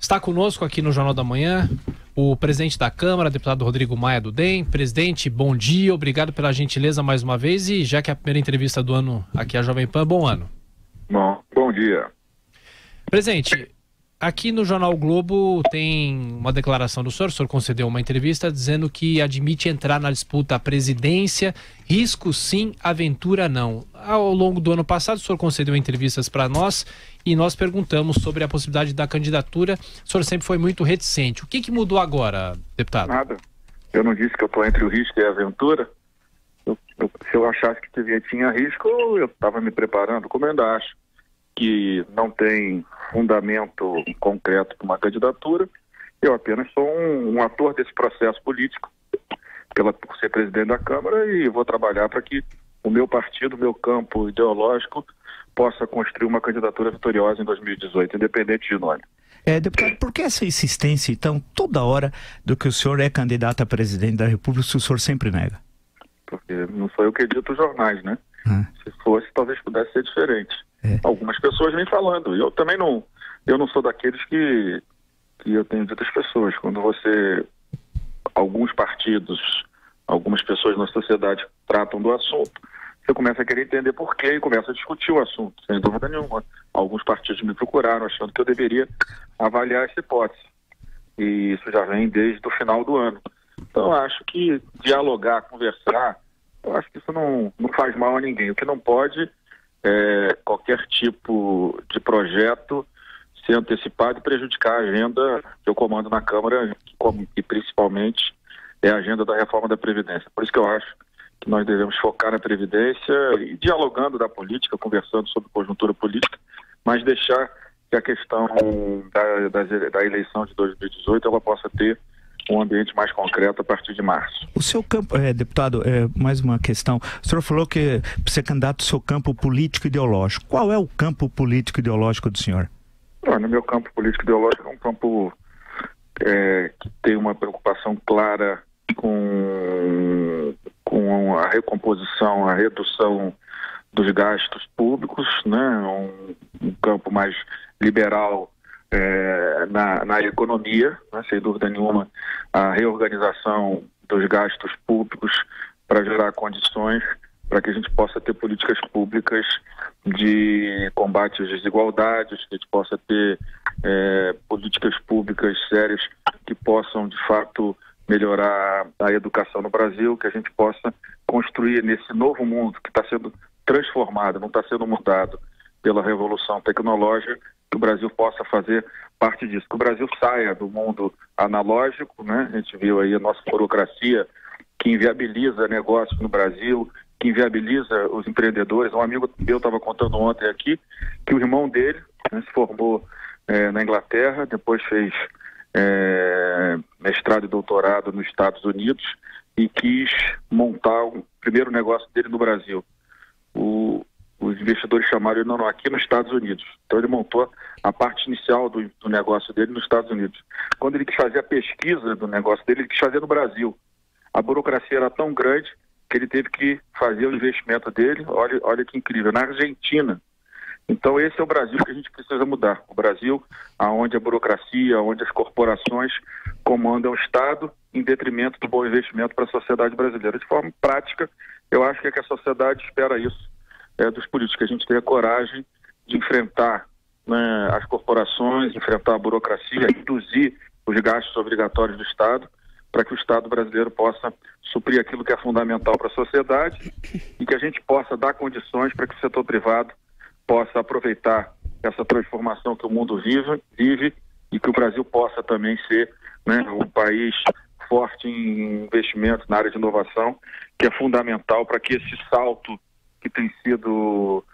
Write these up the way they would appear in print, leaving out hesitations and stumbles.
Está conosco aqui no Jornal da Manhã o presidente da Câmara, deputado Rodrigo Maia do DEM. Presidente, bom dia, obrigado pela gentileza mais uma vez e já que é a primeira entrevista do ano aqui à Jovem Pan, bom ano. Bom dia. Presidente, aqui no Jornal o Globo tem uma declaração do senhor, o senhor concedeu uma entrevista dizendo que admite entrar na disputa à presidência, risco sim, aventura não. Ao longo do ano passado o senhor concedeu entrevistas para nós e nós perguntamos sobre a possibilidade da candidatura. O senhor sempre foi muito reticente. O que mudou agora, deputado? Nada. Eu não disse que eu estou entre o risco e a aventura. Se eu achasse que tinha risco, eu estava me preparando, como eu ainda acho que não tem fundamento concreto para uma candidatura. Eu apenas sou um ator desse processo político, por ser presidente da Câmara, e vou trabalhar para que o meu partido, o meu campo ideológico, possa construir uma candidatura vitoriosa em 2018, independente de nome. Deputado, por que essa insistência, então, toda hora do que o senhor é candidato a presidente da República, se o senhor sempre nega? Porque não sou eu que edito os jornais, né? Se fosse, talvez pudesse ser diferente. Algumas pessoas vêm falando, e eu também não. Eu não sou daqueles que eu tenho dito às pessoas. Quando alguns partidos, algumas pessoas na sociedade tratam do assunto, você começa a querer entender por quê e começa a discutir o assunto, sem dúvida nenhuma. Alguns partidos me procuraram achando que eu deveria avaliar essa hipótese. E isso já vem desde o final do ano. Então, eu acho que dialogar, conversar, eu acho que isso não faz mal a ninguém. O que não pode é qualquer tipo de projeto ser antecipado e prejudicar a agenda que eu comando na Câmara, e principalmente é a agenda da reforma da Previdência. Por isso que eu acho que nós devemos focar na Previdência e dialogando da política, conversando sobre conjuntura política, mas deixar que a questão da eleição de 2018 ela possa ter um ambiente mais concreto a partir de março. O seu campo, deputado, mais uma questão. O senhor falou que para ser candidato, o seu campo político ideológico. Qual é o campo político ideológico do senhor? No meu campo político ideológico é um campo que tem uma preocupação clara com a recomposição, a redução dos gastos públicos, né? Um campo mais liberal na economia, né? Sem dúvida nenhuma, a reorganização dos gastos públicos para gerar condições para que a gente possa ter políticas públicas de combate às desigualdades, que a gente possa ter políticas públicas sérias que possam, de fato, melhorar a educação no Brasil, que a gente possa construir nesse novo mundo que está sendo transformado, não está sendo mudado pela revolução tecnológica, que o Brasil possa fazer parte disso, que o Brasil saia do mundo analógico, né? A gente viu aí a nossa burocracia que inviabiliza negócios no Brasil, que inviabiliza os empreendedores. Um amigo meu estava contando ontem aqui que o irmão dele, né, se formou na Inglaterra, depois fez mestrado e doutorado nos Estados Unidos e quis montar o primeiro negócio dele no Brasil. Os investidores chamaram ele, não, aqui nos Estados Unidos. Então ele montou a parte inicial do negócio dele nos Estados Unidos. Quando ele quis fazer a pesquisa do negócio dele, ele quis fazer no Brasil. A burocracia era tão grande que ele teve que fazer o investimento dele, olha que incrível, na Argentina. Então esse é o Brasil que a gente precisa mudar. O Brasil onde a burocracia, onde as corporações comandam o Estado em detrimento do bom investimento para a sociedade brasileira. De forma prática, eu acho que a sociedade espera isso dos políticos, que a gente tenha coragem de enfrentar, né, as corporações, enfrentar a burocracia, reduzir os gastos obrigatórios do Estado, para que o Estado brasileiro possa suprir aquilo que é fundamental para a sociedade e que a gente possa dar condições para que o setor privado possa aproveitar essa transformação que o mundo vive e que o Brasil possa também ser, né, um país forte em investimento na área de inovação, que é fundamental para que esse salto que tem sido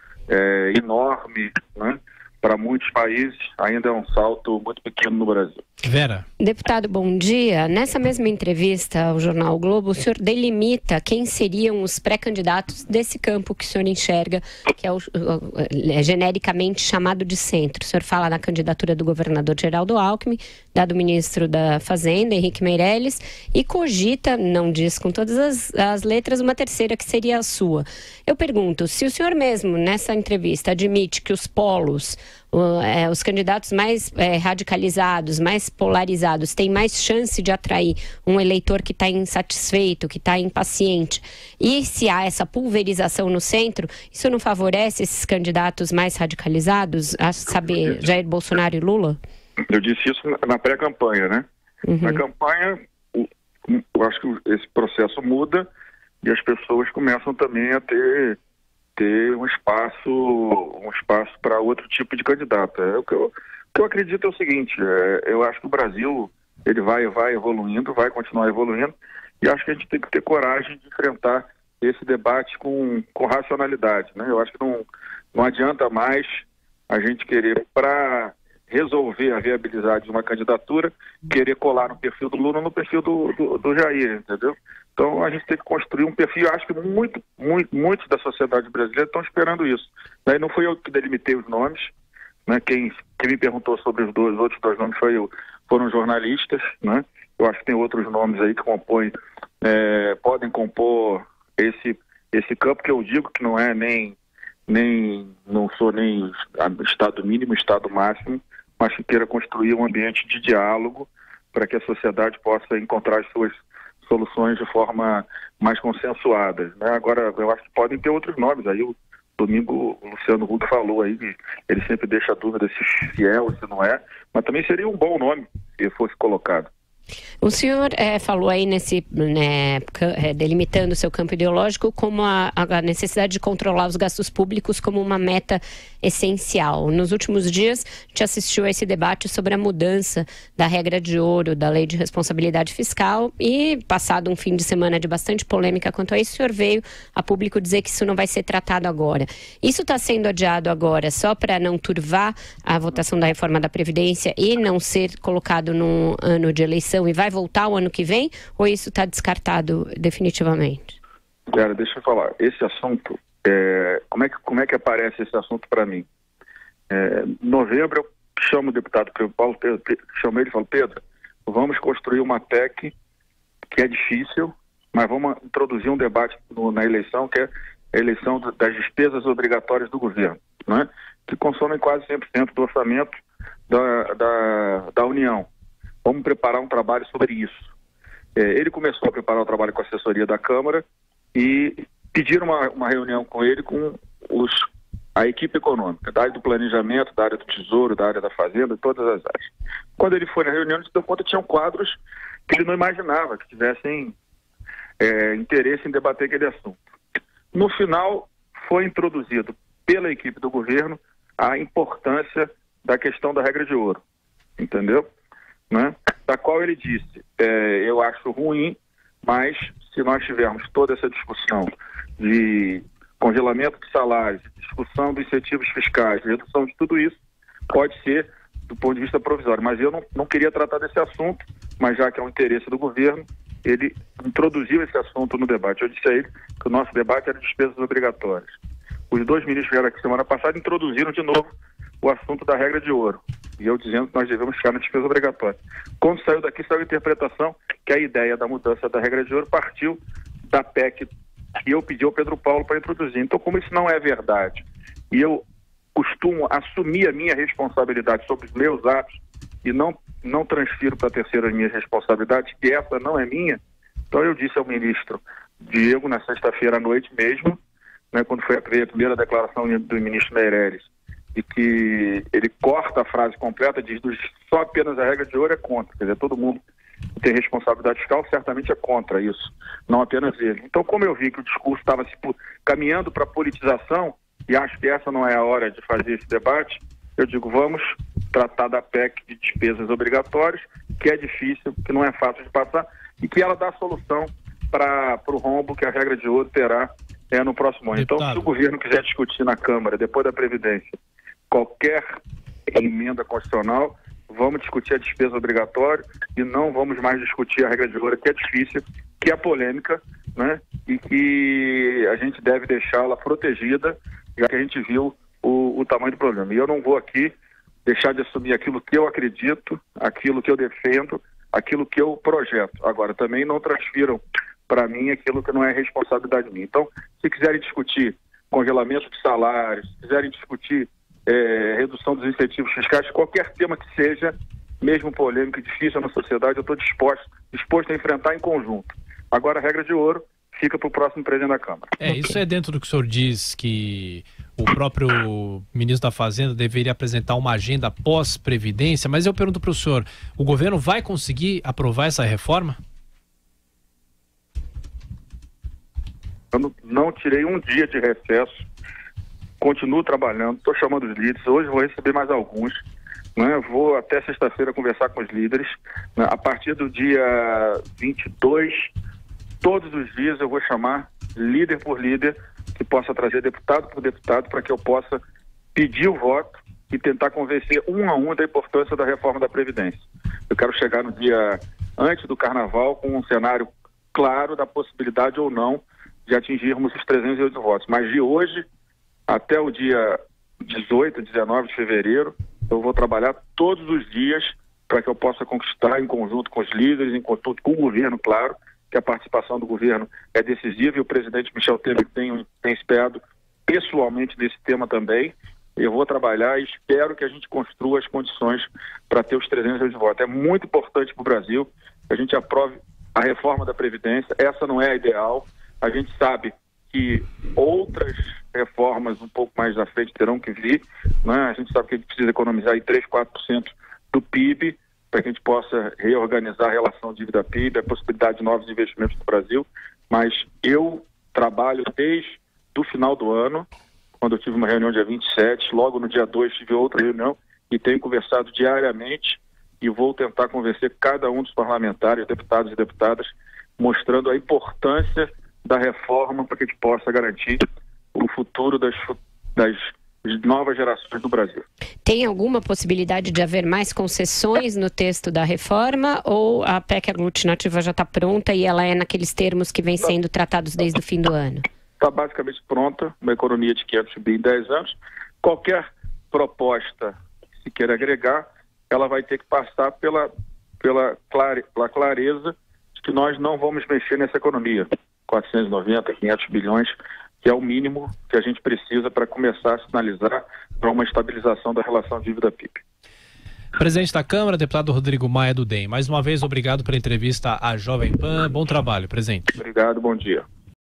enorme, né, para muitos países, ainda é um salto muito pequeno no Brasil. Vera. Deputado, bom dia. Nessa mesma entrevista ao Jornal o Globo, o senhor delimita quem seriam os pré-candidatos desse campo que o senhor enxerga, que é genericamente chamado de centro. O senhor fala na candidatura do governador Geraldo Alckmin, da do ministro da Fazenda, Henrique Meirelles, e cogita, não diz com todas as letras, uma terceira que seria a sua. Eu pergunto, se o senhor mesmo, nessa entrevista, admite que os polos, os candidatos mais radicalizados, mais polarizados, têm mais chance de atrair um eleitor que está insatisfeito, que está impaciente, e se há essa pulverização no centro, isso não favorece esses candidatos mais radicalizados, a saber, Jair Bolsonaro e Lula? Eu disse isso na pré-campanha, né? Na campanha, eu acho que esse processo muda e as pessoas começam também a ter um espaço para outro tipo de candidato. O que eu acredito é o seguinte, eu acho que o Brasil ele vai evoluindo, vai continuar evoluindo, e acho que a gente tem que ter coragem de enfrentar esse debate com racionalidade, né? Eu acho que não adianta mais a gente querer, para resolver a viabilidade de uma candidatura, querer colar no perfil do Lula, no perfil do Jair, entendeu? Então a gente tem que construir um perfil. Eu acho que muitos da sociedade brasileira estão esperando isso. Daí não fui eu que delimitei os nomes, né? Quem me perguntou sobre os outros dois nomes foram jornalistas, né? Eu acho que tem outros nomes aí que compõem, podem compor esse campo, que eu digo que não é não sou nem estado mínimo, estado máximo, mas que queira construir um ambiente de diálogo para que a sociedade possa encontrar as suas soluções de forma mais consensuada, né? Agora, eu acho que podem ter outros nomes. Aí, domingo, o Luciano Huck falou aí que ele sempre deixa a dúvida se é ou se não é, mas também seria um bom nome se fosse colocado. O senhor falou aí delimitando o seu campo ideológico como a necessidade de controlar os gastos públicos como uma meta essencial. Nos últimos dias, a gente assistiu a esse debate sobre a mudança da regra de ouro, da lei de responsabilidade fiscal, e passado um fim de semana de bastante polêmica quanto a isso, o senhor veio a público dizer que isso não vai ser tratado agora. Isso está sendo adiado agora só para não turvar a votação da reforma da Previdência e não ser colocado num ano de eleição e vai voltar o ano que vem, ou isso está descartado definitivamente? Cara, deixa eu falar. Esse assunto, como é que aparece esse assunto para mim? Em novembro eu chamo o deputado Paulo Pedro, chamo ele e falo: Pedro, vamos construir uma PEC que é difícil, mas vamos introduzir um debate na eleição, que é a eleição das despesas obrigatórias do governo, né? Que consomem quase 100% do orçamento da União. Vamos preparar um trabalho sobre isso. Ele começou a preparar o trabalho com a assessoria da Câmara e pediram uma reunião com ele, com a equipe econômica, da área do planejamento, da área do tesouro, da área da fazenda, todas as áreas. Quando ele foi na reunião, ele se deu conta que tinham quadros que ele não imaginava que tivessem interesse em debater aquele assunto. No final, foi introduzido pela equipe do governo a importância da questão da regra de ouro, entendeu? Né? Da qual ele disse, eu acho ruim, mas se nós tivermos toda essa discussão de congelamento de salários, discussão dos incentivos fiscais, redução de tudo isso, pode ser do ponto de vista provisório. Mas eu não queria tratar desse assunto, mas já que é um interesse do governo, ele introduziu esse assunto no debate. Eu disse a ele que o nosso debate era despesas obrigatórias. Os dois ministros que vieram aqui semana passada introduziram de novo o assunto da regra de ouro. E eu dizendo que nós devemos ficar na despesa obrigatória. Quando saiu daqui, saiu a interpretação que a ideia da mudança da regra de ouro partiu da PEC que eu pedi ao Pedro Paulo para introduzir. Então, como isso não é verdade, e eu costumo assumir a minha responsabilidade sobre os meus atos e não transfiro para terceiro as minhas responsabilidades, que essa não é minha, então eu disse ao ministro Diego, na sexta-feira à noite mesmo, né, quando foi a primeira declaração do ministro Meirelles, de que ele corta a frase completa, diz só apenas a regra de ouro é contra. Quer dizer, todo mundo que tem responsabilidade fiscal certamente é contra isso, não apenas ele. Então, como eu vi que o discurso estava caminhando para a politização, e acho que essa não é a hora de fazer esse debate, eu digo, vamos tratar da PEC de despesas obrigatórias, que é difícil, que não é fácil de passar, e que ela dá solução para o rombo que a regra de ouro terá no próximo ano. Então, se o governo quiser discutir na Câmara, depois da Previdência, qualquer emenda constitucional, vamos discutir a despesa obrigatória e não vamos mais discutir a regra de ouro, que é difícil, que é polêmica, né? E que a gente deve deixá-la protegida, já que a gente viu o tamanho do problema. E eu não vou aqui deixar de assumir aquilo que eu acredito, aquilo que eu defendo, aquilo que eu projeto. Agora, também não transfiram para mim aquilo que não é responsabilidade minha. Então, se quiserem discutir congelamento de salários, se quiserem discutir redução dos incentivos fiscais, qualquer tema que seja, mesmo polêmico e difícil na sociedade, eu estou disposto a enfrentar em conjunto. Agora, a regra de ouro fica para o próximo presidente da Câmara. Isso é dentro do que o senhor diz, que o próprio ministro da Fazenda deveria apresentar uma agenda pós-previdência, mas eu pergunto para o senhor, o governo vai conseguir aprovar essa reforma? Eu não tirei um dia de recesso, continuo trabalhando, estou chamando os líderes, hoje vou receber mais alguns, né? Vou até sexta-feira conversar com os líderes, né? A partir do dia 22, todos os dias eu vou chamar líder por líder, que possa trazer deputado por deputado, para que eu possa pedir o voto e tentar convencer um a um da importância da reforma da Previdência. Eu quero chegar no dia antes do Carnaval com um cenário claro da possibilidade ou não de atingirmos os 308 votos. Mas de hoje até o dia 18, 19 de fevereiro, eu vou trabalhar todos os dias para que eu possa conquistar, em conjunto com os líderes, em conjunto com o governo, claro, que a participação do governo é decisiva, e o presidente Michel Temer tem esperado pessoalmente nesse tema também. Eu vou trabalhar e espero que a gente construa as condições para ter os 308 votos. É muito importante para o Brasil que a gente aprove a reforma da Previdência. Essa não é a ideal. A gente sabe que outras reformas um pouco mais à frente terão que vir, né? A gente sabe que a gente precisa economizar aí 3, 4% do PIB para que a gente possa reorganizar a relação dívida-PIB, a possibilidade de novos investimentos no Brasil, mas eu trabalho desde o final do ano, quando eu tive uma reunião dia 27, logo no dia 2 tive outra reunião e tenho conversado diariamente e vou tentar convencer cada um dos parlamentares, deputados e deputadas, mostrando a importância da reforma para que a gente possa garantir o futuro das novas gerações do Brasil. Tem alguma possibilidade de haver mais concessões no texto da reforma, ou a PEC aglutinativa já está pronta e ela é naqueles termos que vêm sendo tratados desde o fim do ano? Está basicamente pronta, uma economia de 500 bi em 10 anos. Qualquer proposta que se queira agregar, ela vai ter que passar pela clareza de que nós não vamos mexer nessa economia. 490, 500 bilhões, que é o mínimo que a gente precisa para começar a sinalizar para uma estabilização da relação dívida-PIB. Presidente da Câmara, deputado Rodrigo Maia do DEM. Mais uma vez, obrigado pela entrevista à Jovem Pan. Bom trabalho, presidente. Obrigado, bom dia.